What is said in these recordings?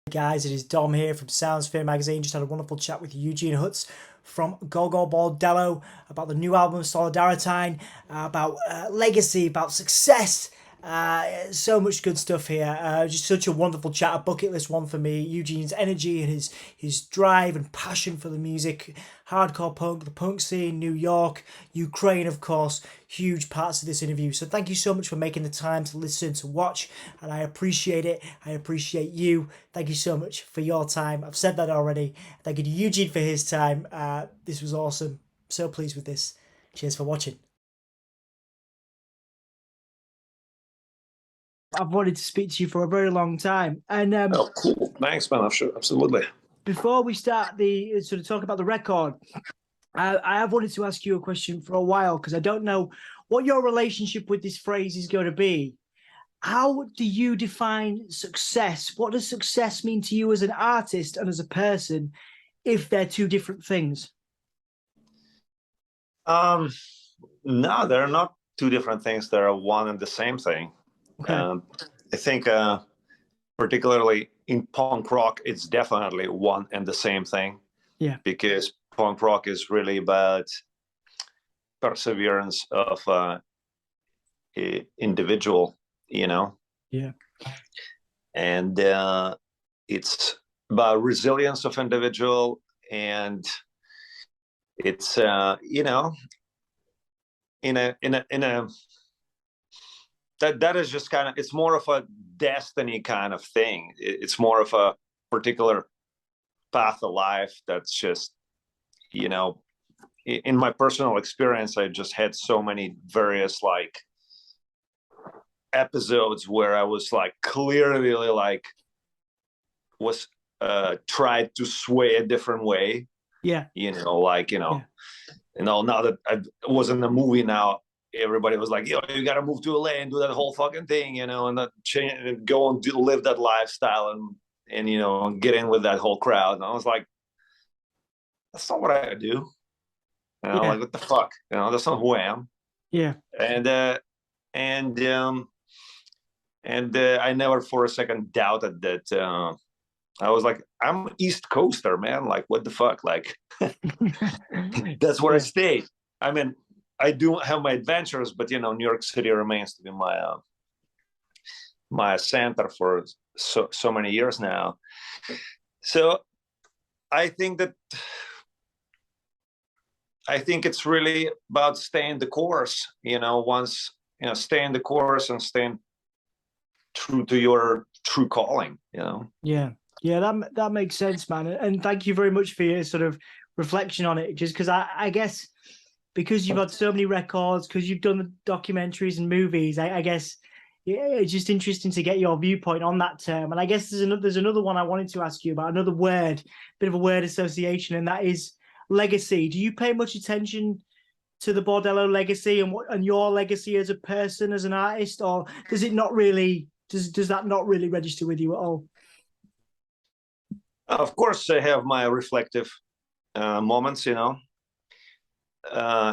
Guys, it is Dom here from Sounds Fear Magazine. Just had a wonderful chat with Eugene Hütz from Gogol Bordello about the new album Solidaritine, about legacy, about success. So much good stuff here. Just such a wonderful chat, a bucket list one for me. Eugene's energy and his drive and passion for the music, hardcore punk, the punk scene, New York, Ukraine, of course, huge parts of this interview. So thank you so much for making the time to listen, to watch, and I appreciate it. I appreciate you. Thank you so much for your time. I've said that already. Thank you to Eugene for his time. This was awesome. So pleased with this. Cheers for watching. I've wanted to speak to you for a very long time. And oh, cool. Thanks, man. Sure, absolutely. Before we start the sort of talk about the record, I have wanted to ask you a question for a while because I don't know what your relationship with this phrase is going to be. How do you define success? What does success mean to you as an artist and as a person if they're two different things? No, they're not two different things. They're one and the same thing. Okay. I think particularly in punk rock, it's definitely one and the same thing. Yeah. Because punk rock is really about perseverance of individual, you know? Yeah. And it's about resilience of individual, and it's you know, in a that is just kind of, it's more of a destiny kind of thing. It's more of a particular path of life that's just, you know, in my personal experience, I just had so many various like episodes where I was like clearly like was tried to sway a different way. Yeah. You know, like, now that I was in the movie now, everybody was like, yo, you got to move to LA and do that whole fucking thing, and that change and go and live that lifestyle and get in with that whole crowd. And I was like, that's not what I do. Like, what the fuck? That's not who I am. Yeah. And I never for a second doubted that. I was like, I'm East Coaster, man. Like, what the fuck? Like, that's where I stay. I mean, I do have my adventures, but New York City remains to be my center for so many years now. So I think it's really about staying the course. Once staying the course and staying true to your true calling. Yeah, that makes sense, man. And thank you very much for your sort of reflection on it. Just because I guess because you've had so many records, because you've done the documentaries and movies, I guess it's just interesting to get your viewpoint on that term. And I guess there's another one I wanted to ask you about, another word, bit of a word association, and that is legacy. Do you pay much attention to the Bordello legacy and your legacy as a person, as an artist, or does it not really? Does that not really register with you at all? Of course, I have my reflective moments,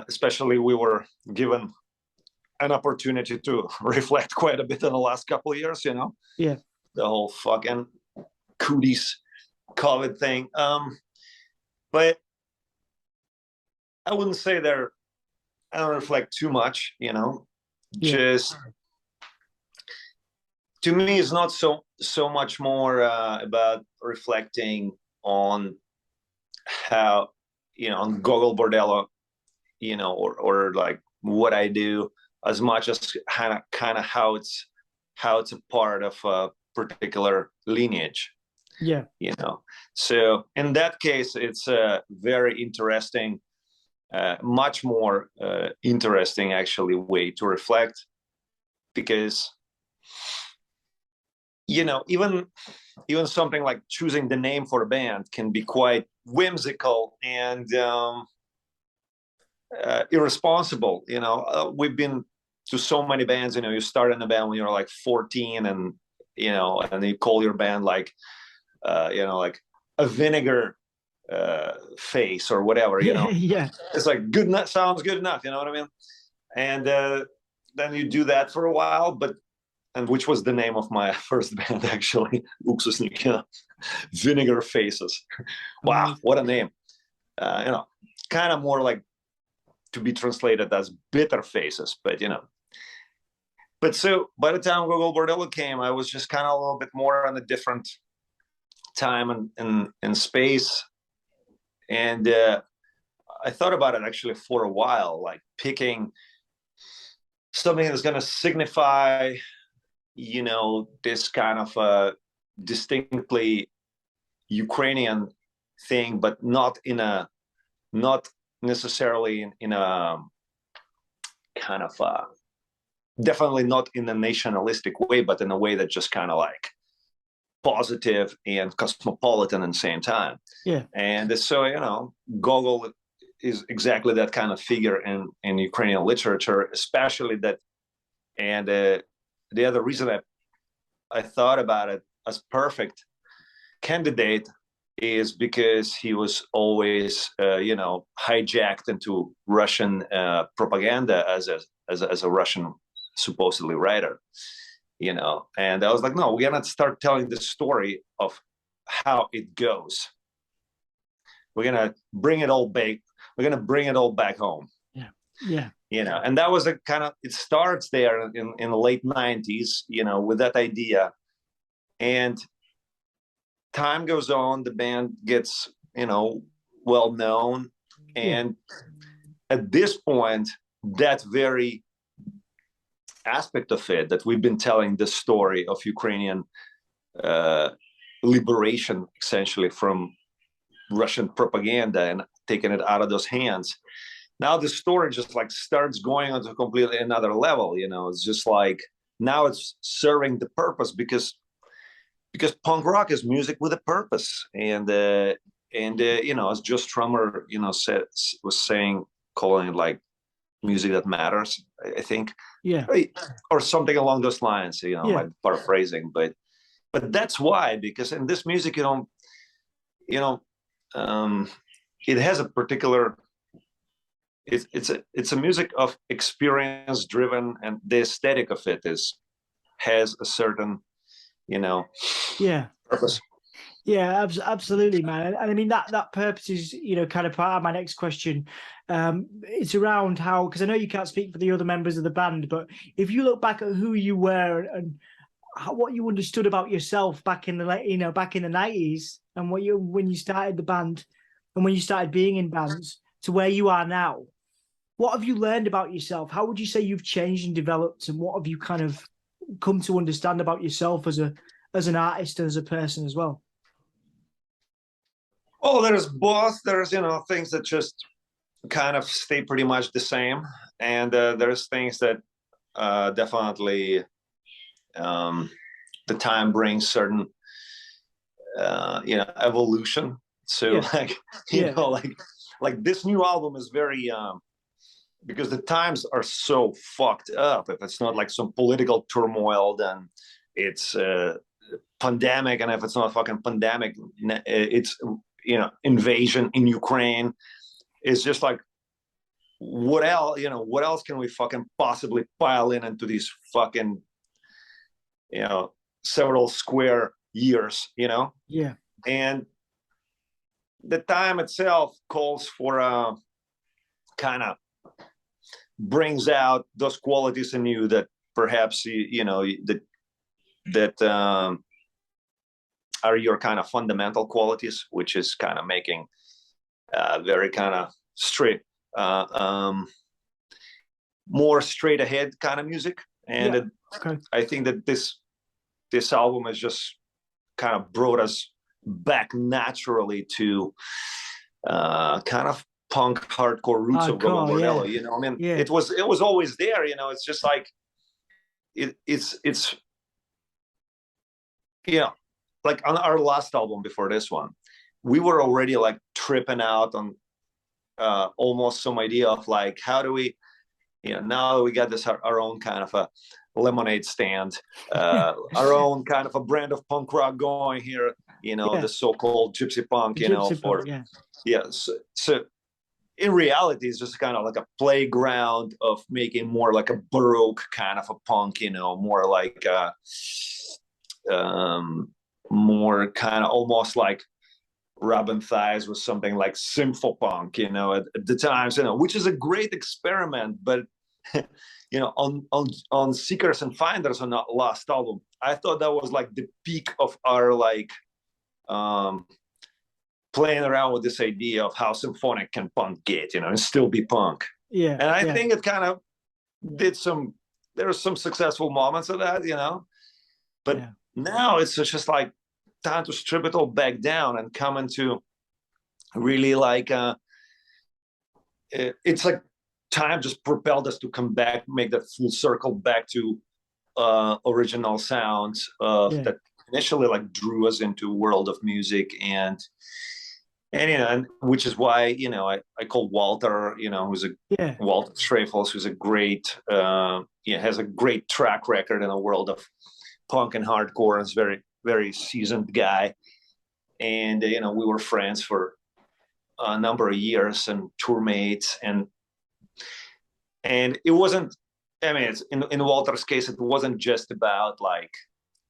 especially we were given an opportunity to reflect quite a bit in the last couple of years, Yeah. The whole fucking cooties COVID thing. But I wouldn't say I don't reflect too much, Just to me, it's not so much more about reflecting on how, on Gogol Bordello, or like what I do, as much as kind of how it's a part of a particular lineage. Yeah. So in that case, it's a very interesting, much more interesting actually way to reflect, because even something like choosing the name for a band can be quite whimsical and irresponsible. We've been to so many bands. You start in a band when you're like 14, and and you call your band like like a vinegar face or whatever. Yeah. It's like good enough, sounds good enough. You know what I mean? And then you do that for a while, but and which was the name of my first band actually, Уксусники, Vinegar Faces. Wow, what a name! You know, kind of more like to be translated as bitter faces, but you know. But so by the time Gogol Bordello came, I was just kind of a little bit more on a different time and space, and I thought about it actually for a while, like picking something that's going to signify, you know, this kind of distinctly Ukrainian thing, but not necessarily in a kind of definitely not in a nationalistic way, but in a way that just kind of like positive and cosmopolitan at the same time. Yeah. And so, you know, Gogol is exactly that kind of figure in Ukrainian literature, especially that. And the other reason I thought about it as perfect candidate is because he was always, you know, hijacked into Russian propaganda as a Russian supposedly writer, you know. And I was like, no, we're gonna start telling the story of how it goes. We're gonna bring it all back. We're gonna bring it all back home. Yeah, yeah. You know, and that was a kind of, it starts there in the late 90s, you know, with that idea. And time goes on, the band gets, you know, well known. And at this point, that very aspect of it, that we've been telling the story of Ukrainian liberation, essentially, from Russian propaganda and taking it out of those hands. Now the story just like starts going on to completely another level, you know. It's just like now it's serving the purpose because punk rock is music with a purpose. And you know, as Joe Strummer, you know, was saying, calling it like music that matters, I think. Yeah. Or something along those lines, you know, I'm paraphrasing, but that's why, because in this music, it has a particular, it's a music of experience driven, and the aesthetic of it has a certain, you know, purpose. Yeah, absolutely, man. And I mean that purpose is, you know, kind of part of my next question. It's around how, because I know you can't speak for the other members of the band, but if you look back at who you were and what you understood about yourself back in the, you know, back in the 90s, and when you started the band and when you started being in bands to where you are now, what have you learned about yourself? How would you say you've changed and developed, and what have you kind of come to understand about yourself as an artist and as a person as well? Oh, there's both. There's, you know, things that just kind of stay pretty much the same, and there's things that definitely the time brings certain you know, evolution. So like, you know, like this new album is very because the times are so fucked up. If it's not like some political turmoil, then it's pandemic, and if it's not a fucking pandemic, it's, you know, invasion in Ukraine. It's just like, what else, you know, what else can we fucking possibly pile into these fucking, you know, several square years, you know? Yeah. And the time itself calls for a kind of brings out those qualities in you that perhaps, you know, that are your kind of fundamental qualities, which is kind of making very kind of straight, more straight ahead kind of music. And I think that this album has just kind of brought us back naturally to kind of punk hardcore roots of Gogol Bordello. You know, I mean, it was always there. You know, it's just like it's you know, like on our last album before this one, we were already like tripping out on almost some idea of like, how do we, you know, now we got this our own kind of a lemonade stand, our own kind of a brand of punk rock going here, you know, the so-called gypsy punk, you know, for so in reality, it's just kind of like a playground of making more like a baroque kind of a punk, you know, more like more kind of almost like Robin Thighs was something like symphopunk, you know, at the times, you know, which is a great experiment, but you know, on Seekers and Finders on that last album, I thought that was like the peak of our like playing around with this idea of how symphonic can punk get, you know, and still be punk. Yeah. And I think it kind of did some, there were some successful moments of that, you know, but now it's just like time to strip it all back down and come into really like, it's like time just propelled us to come back, make that full circle back to original sounds that initially like drew us into world of music. And you know, and which is why, you know, I call Walter, you know, who's a Walter Schreifels, who's a great has a great track record in the world of punk and hardcore, and is very, very seasoned guy. And you know, we were friends for a number of years and tour mates, and it wasn't, I mean, it's in Walter's case, it wasn't just about like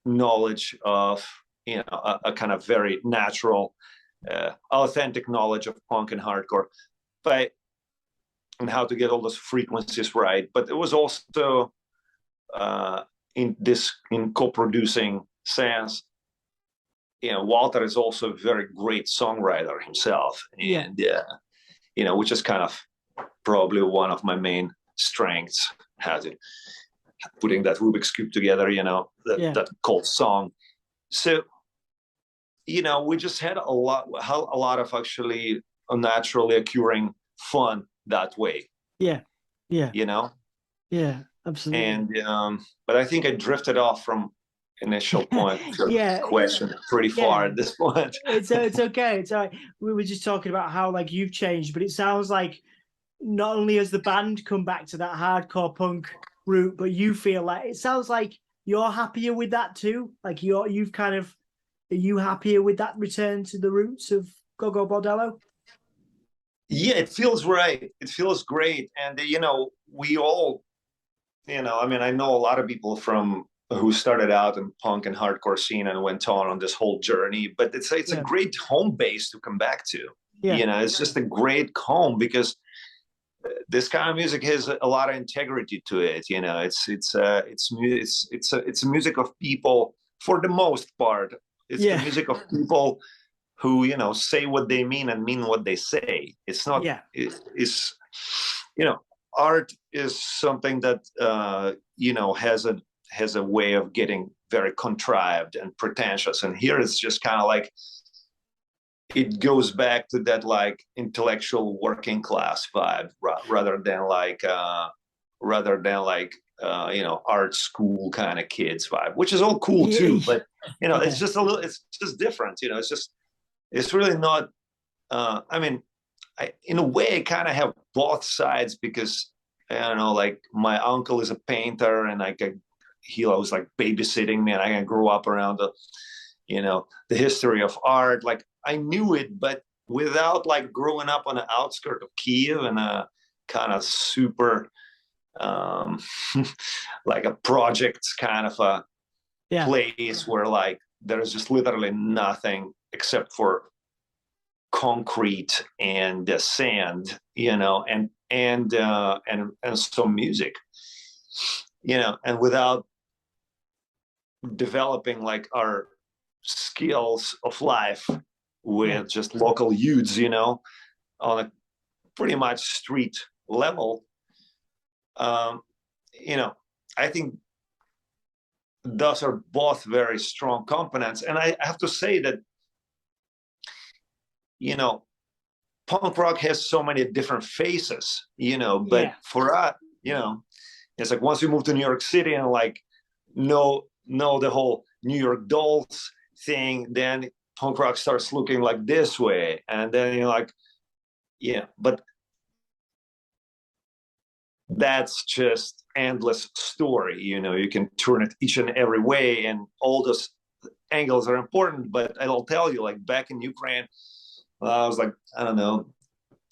knowledge of, you know, a kind of very natural authentic knowledge of punk and hardcore, but and how to get all those frequencies right. But it was also in co-producing sense, you know, Walter is also a very great songwriter himself, and you know, which is kind of probably one of my main strengths, has it putting that Rubik's Cube together, you know, that called song. So, you know, we just had a lot of actually naturally occurring fun that way. Yeah. You know? Yeah, absolutely. And but I think I drifted off from initial point question pretty far at this point. It's okay. It's all right. We were just talking about how like you've changed, but it sounds like not only has the band come back to that hardcore punk route, but you feel like it sounds like you're happier with that too. Like you've kind of, are you happier with that return to the roots of Gogol Bordello? Yeah, it feels right. It feels great. And, you know, we all, you know, I mean, I know a lot of people who started out in punk and hardcore scene and went on this whole journey, but it's a great home base to come back to. You know, it's just a great home because this kind of music has a lot of integrity to it. You know, it's a music of people for the most part. It's the music of people who, you know, say what they mean and mean what they say. It's not, it's, you know, art is something that, you know, has a way of getting very contrived and pretentious. And here it's just kind of like, it goes back to that like intellectual working class vibe rather than like, you know, art school kind of kids vibe, which is all cool too. But, you know, it's just it's just different, you know, it's really not, I mean, in a way I kind of have both sides because, I don't know, like my uncle is a painter and he was like babysitting me and I grew up around the, you know, the history of art. Like I knew it, but without like growing up on the outskirts of Kiev and a kind of super, like a project kind of a place where like there's just literally nothing except for concrete and sand, you know, and some music, you know, and without developing like our skills of life with just local youths, you know, on a pretty much street level, you know, I think those are both very strong components. And I have to say that, you know, punk rock has so many different faces, you know, but for us, you know, it's like once you move to New York City and like know the whole New York Dolls thing, then punk rock starts looking like this way. And then you're like, yeah, but that's just endless story, you know, you can turn it each and every way and all those angles are important. But I'll tell you, like back in Ukraine, I was like, I don't know,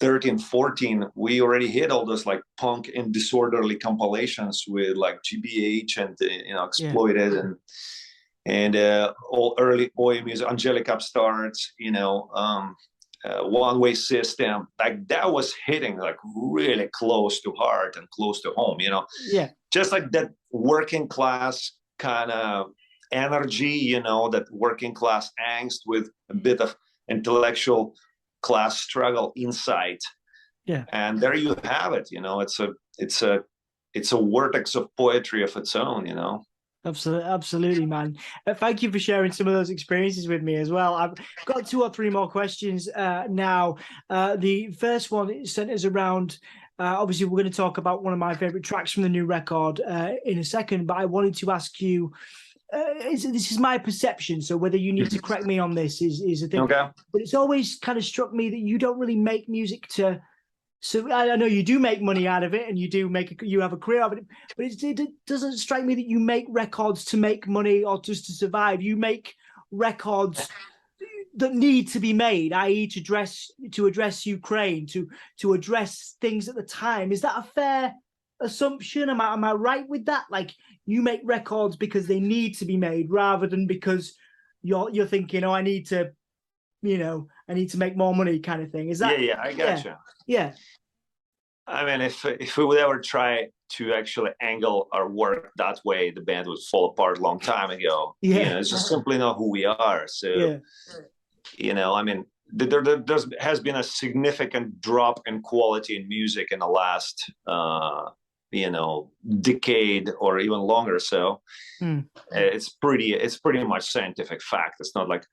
13, 14, we already hit all those like punk and disorderly compilations with like GBH and Exploited and all early oi music, Angelic Upstarts, One Way System, like that was hitting like really close to heart and close to home, Yeah. Just like that working class kind of energy, that working class angst with a bit of intellectual class struggle inside. Yeah. And there you have it, it's a vortex of poetry of its own. Absolutely, man. Thank you for sharing some of those experiences with me as well. I've got 2 or 3 more questions now. The first one centers around, obviously, we're going to talk about one of my favorite tracks from the new record in a second, but I wanted to ask you, this is my perception, so whether you need to correct me on this is a thing. Okay. But it's always kind of struck me that you don't really make music to... So I know you do make money out of it, and you have a career out of it, but it doesn't strike me that you make records to make money or just to survive. You make records that need to be made, i.e., to address Ukraine, to address things at the time. Is that a fair assumption? Am I right with that? Like, you make records because they need to be made, rather than because you're thinking, I need to make more money, kind of thing. Is that? Yeah, I gotcha. Yeah. I mean, if we would ever try to actually angle our work that way, the band would fall apart a long time ago. Yeah. It's just simply not who we are. So, I mean, there has been a significant drop in quality in music in the last, decade or even longer. So it's pretty much scientific fact. It's not like,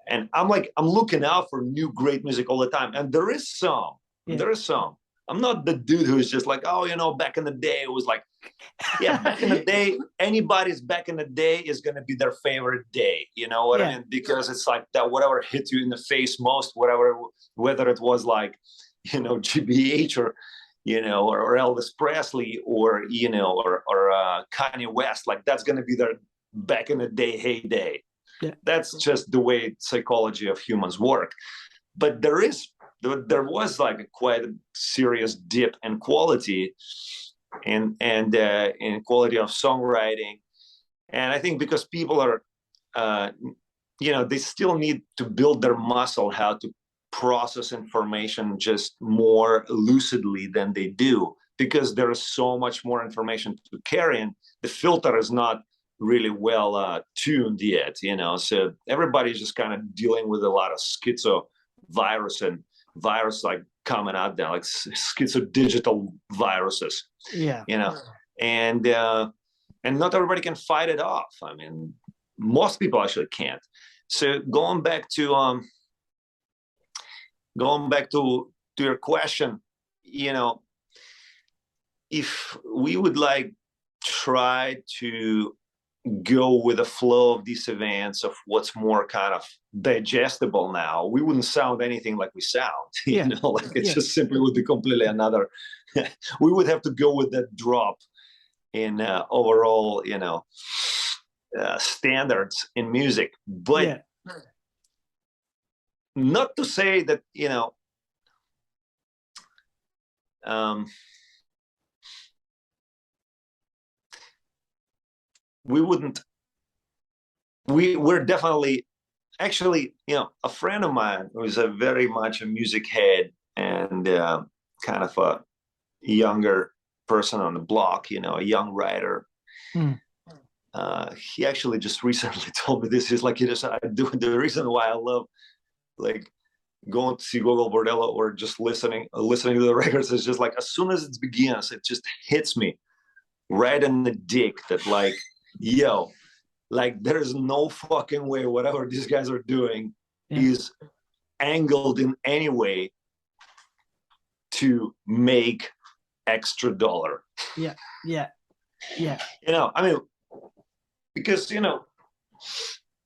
and I'm looking out for new great music all the time. And there is some. I'm not the dude who's just like, back in the day, it was like, back in the day, anybody's back in the day is going to be their favorite day. You know what I mean? Because it's like that, whatever hit you in the face most, whether it was like, GBH or Elvis Presley or Kanye West, like that's going to be their back in the day heyday. Yeah. That's just the way psychology of humans work. But there was like a quite a serious dip in quality and in quality of songwriting. And I think because people are, they still need to build their muscle how to process information just more lucidly than they do, because there is so much more information to carry, and the filter is not really well tuned yet, so everybody's just kind of dealing with a lot of schizo virus and virus like coming out there, like schizo digital viruses, and not everybody can fight it off. I mean, most people actually can't. So going back to your question, if we would like try to go with the flow of these events of what's more kind of digestible now, we wouldn't sound anything like we sound. It's just simply would be completely another. We would have to go with that drop in overall, standards in music. But not to say that, we're definitely, actually, a friend of mine who's very much a music head and kind of a younger person on the block, a young writer. He actually just recently told me this. He's like, the reason why I love like going to see Gogol Bordello or just listening to the records is just like, as soon as it begins, it just hits me right in the dick that like, like there's no fucking way whatever these guys are doing is angled in any way to make extra dollar. Yeah. I mean, because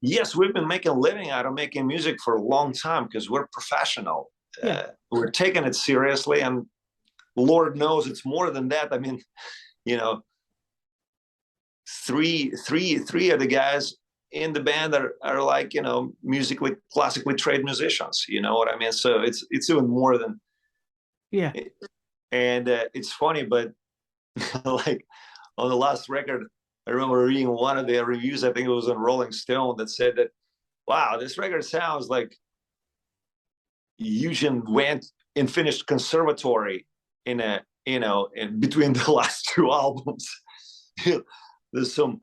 yes, we've been making a living out of making music for a long time because we're professional. We're taking it seriously, and Lord knows it's more than that. I mean, three of the guys in the band are like, musically, classically trained musicians. You know what I mean? So it's even more than Yeah. And it's funny, but like on the last record, I remember reading one of the reviews, I think it was on Rolling Stone, that said that, wow, this record sounds like Eugene went and finished conservatory in a, in between the last two albums. There's some,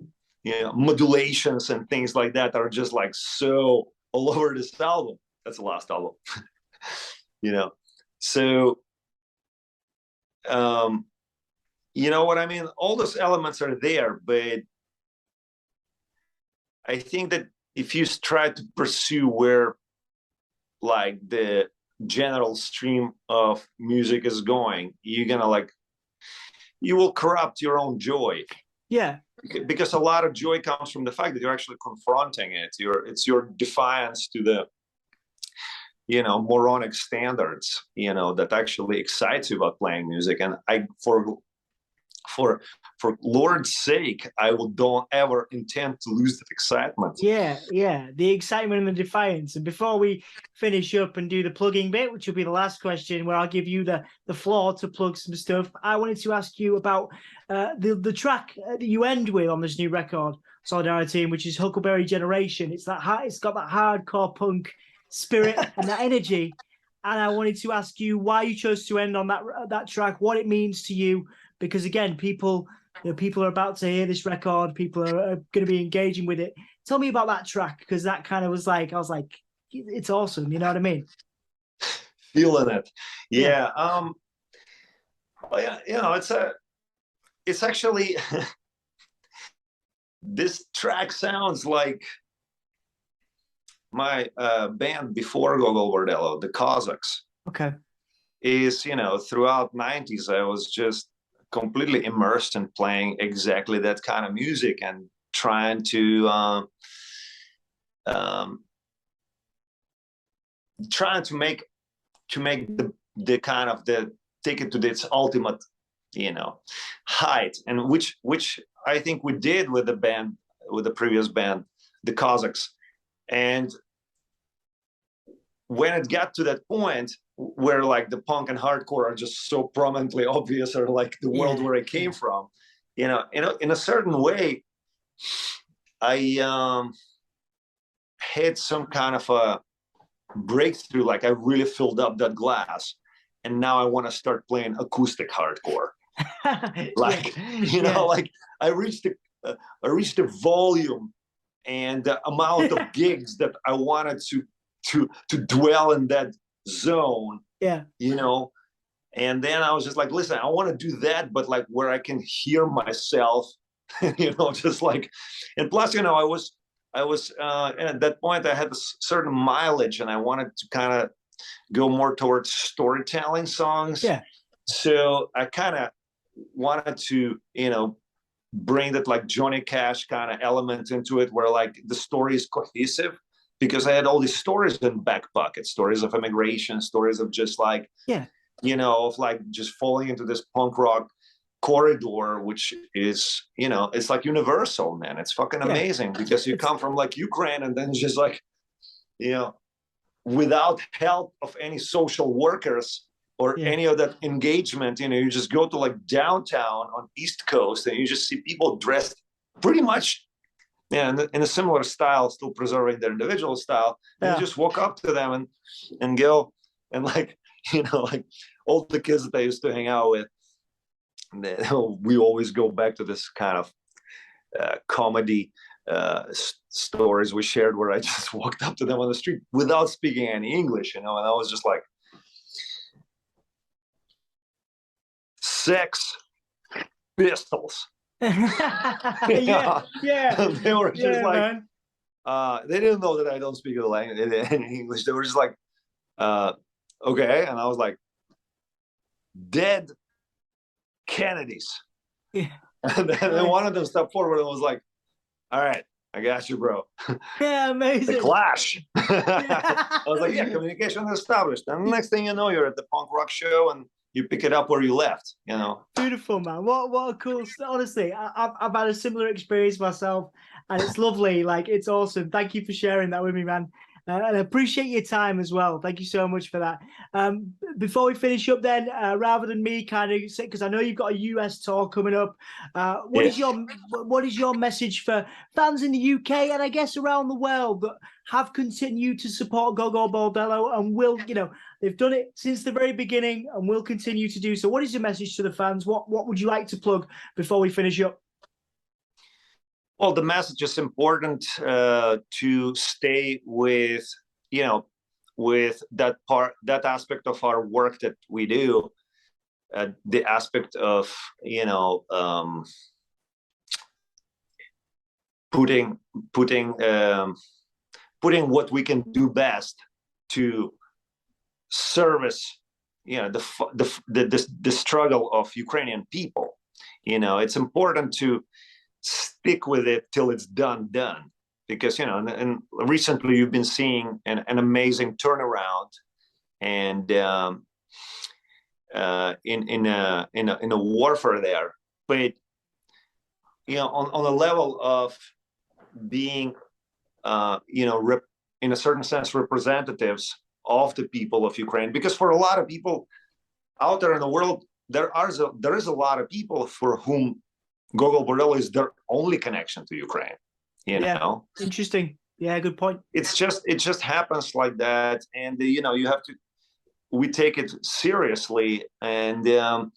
modulations and things like that are just like so all over this album. That's the last album. So you know what I mean? All those elements are there, but I think that if you try to pursue where like the general stream of music is going, you're gonna like, you will corrupt your own joy. Yeah. Because a lot of joy comes from the fact that you're actually confronting it. It's your defiance to the, moronic standards, that actually excites you about playing music. And for Lord's sake, don't ever intend to lose that excitement. Yeah, the excitement and the defiance. And before we finish up and do the plugging bit, which will be the last question, where I'll give you the floor to plug some stuff, I wanted to ask you about the track that you end with on this new record, Solidaritine, which is Huckleberry Generation. It's got that hardcore punk spirit and that energy. And I wanted to ask you why you chose to end on that track, what it means to you, because again, people are about to hear this record. People are going to be engaging with it. Tell me about that track, because that kind of was like, I was like, it's awesome. You know what I mean? Feeling it. Yeah. Well, yeah, it's actually, this track sounds like my band before Gogol Bordello, the Cossacks. Okay. Is, throughout 90s, I was just completely immersed in playing exactly that kind of music and trying to make the kind of the take it to its ultimate height, and which I think we did with the previous band, the Cossacks. And when it got to that point where like the punk and hardcore are just so prominently obvious, or like the world where I came from, in a certain way, I had some kind of a breakthrough. Like I really filled up that glass, and now I want to start playing acoustic hardcore. Like like I reached the volume and the amount of gigs that I wanted to dwell in that zone. And then I was just like, listen, I want to do that, but like where I can hear myself, just like, and plus, I was at that point I had a certain mileage, and I wanted to kind of go more towards storytelling songs. So I kind of wanted to bring that like Johnny Cash kind of element into it, where like the story is cohesive, because I had all these stories in back pocket, stories of immigration, stories of just like of like just falling into this punk rock corridor, which is it's like universal, man. It's fucking amazing, because you come from like Ukraine, and then it's just like without help of any social workers or any of that engagement, you just go to like downtown on East Coast, and you just see people dressed pretty much in a similar style, still preserving their individual style. And you just walk up to them and go, and like like all the kids that I used to hang out with, we always go back to this kind of comedy stories we shared, where I just walked up to them on the street without speaking any English, and I was just like, Sex Pistols. They were just like, they didn't know that I don't speak the language in English. They were just like, okay. And I was like, Dead Kennedys. And then one of them stepped forward and was like, all right, I got you, bro. Amazing. The Clash. I was like, communication established. And the next thing you know, you're at the punk rock show, and you pick it up where you left, Beautiful, man. What a cool, honestly, I've had a similar experience myself, and it's lovely. Like, it's awesome. Thank you for sharing that with me, man. And I appreciate your time as well. Thank you so much for that. Before we finish up, then, rather than me kind of say, because I know you've got a US tour coming up, what is your message for fans in the UK and I guess around the world that have continued to support Gogol Bordello and will, they've done it since the very beginning and will continue to do so? What is your message to the fans? What would you like to plug before we finish up? Well, the message is important to stay with, with that aspect of our work that we do, the aspect of, putting what we can do best to service, the struggle of Ukrainian people. It's important to stick with it till it's done, because and recently you've been seeing an amazing turnaround, and in a warfare there, but on a level of being in a certain sense representatives of the people of Ukraine, because for a lot of people out there in the world, there is a lot of people for whom Gogol Bordello is their only connection to Ukraine. You know, interesting. Yeah, good point. It just happens like that, and you have to. We take it seriously, and the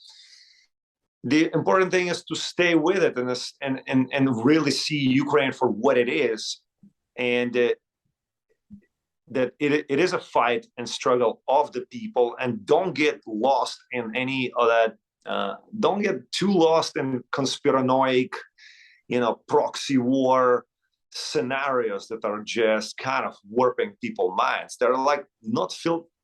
important thing is to stay with it and really see Ukraine for what it is, and that it is a fight and struggle of the people, and don't get lost in any of that. Don't get too lost in conspiranoic, proxy war scenarios that are just kind of warping people's minds. They're like a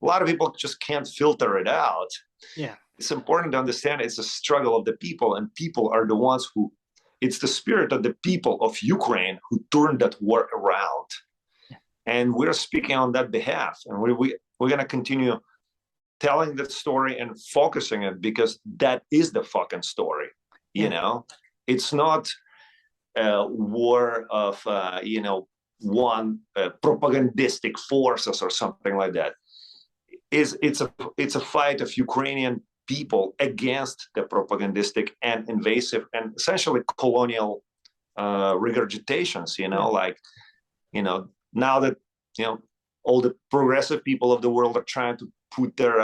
lot of people just can't filter it out. Yeah. It's important to understand it's a struggle of the people, and people are the ones it's the spirit of the people of Ukraine who turned that war around. Yeah. And we're speaking on that behalf, and we're going to continue telling that story and focusing it, because that is the fucking story. It's not a war of one propagandistic forces or something like that. It's a fight of Ukrainian people against the propagandistic and invasive and essentially colonial regurgitations. Now that all the progressive people of the world are trying to put their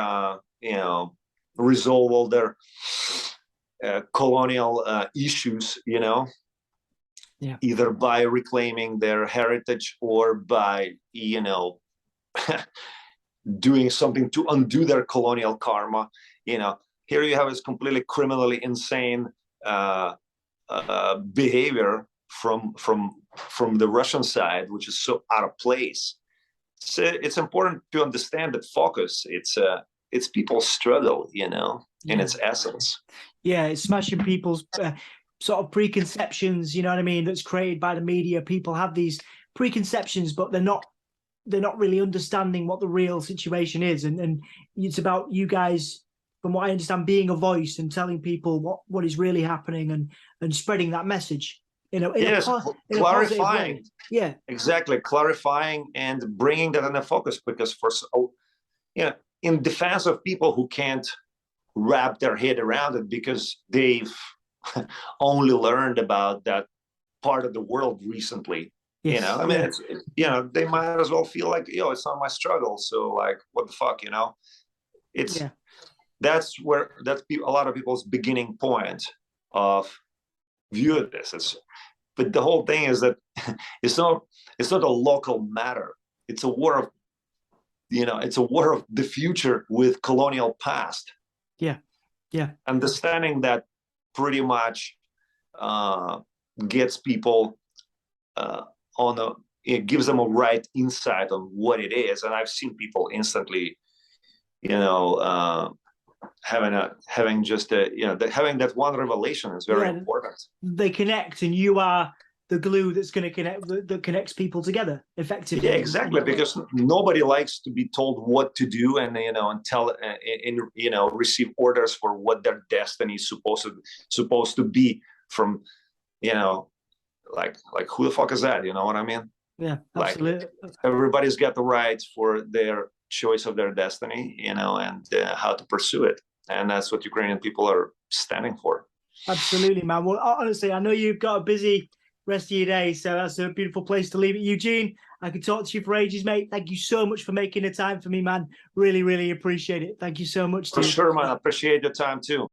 resolve all their colonial issues, either by reclaiming their heritage or by doing something to undo their colonial karma. Here you have this completely criminally insane behavior from the Russian side, which is so out of place. So it's important to understand that focus. It's people's struggle, in its essence. Yeah, it's smashing people's sort of preconceptions. You know what I mean? That's created by the media. People have these preconceptions, but they're not really understanding what the real situation is. And it's about you guys, from what I understand, being a voice and telling people what is really happening and spreading that message. Clarifying. Yeah, exactly. Clarifying and bringing that into focus, because in defense of people who can't wrap their head around it because they've only learned about that part of the world recently. Yes. They might as well feel like, it's not my struggle. So like, what the fuck, that's a lot of people's beginning point of view of this. But the whole thing is that it's not a local matter. It's a war of, it's a war of the future with colonial past. Yeah. Understanding that pretty much gets people it gives them a right insight on what it is. And I've seen people instantly, having that one revelation is very important. They connect, and you are the glue that's going to connect, that connects people together effectively. Yeah, exactly. Because nobody likes to be told what to do, and receive orders for what their destiny is supposed to be from, like who the fuck is that? You know what I mean? Yeah, Like, absolutely. everybody's got the rights for their choice of their destiny, you know, and how to pursue it. And that's what Ukrainian people are standing for. Absolutely, man. Well, honestly, I know you've got a busy rest of your day, so that's a beautiful place to leave it. Eugene, I could talk to you for ages, mate. Thank you so much for making the time for me, man. Really, really appreciate it. Thank you so much, For dude. sure, man. I appreciate your time too.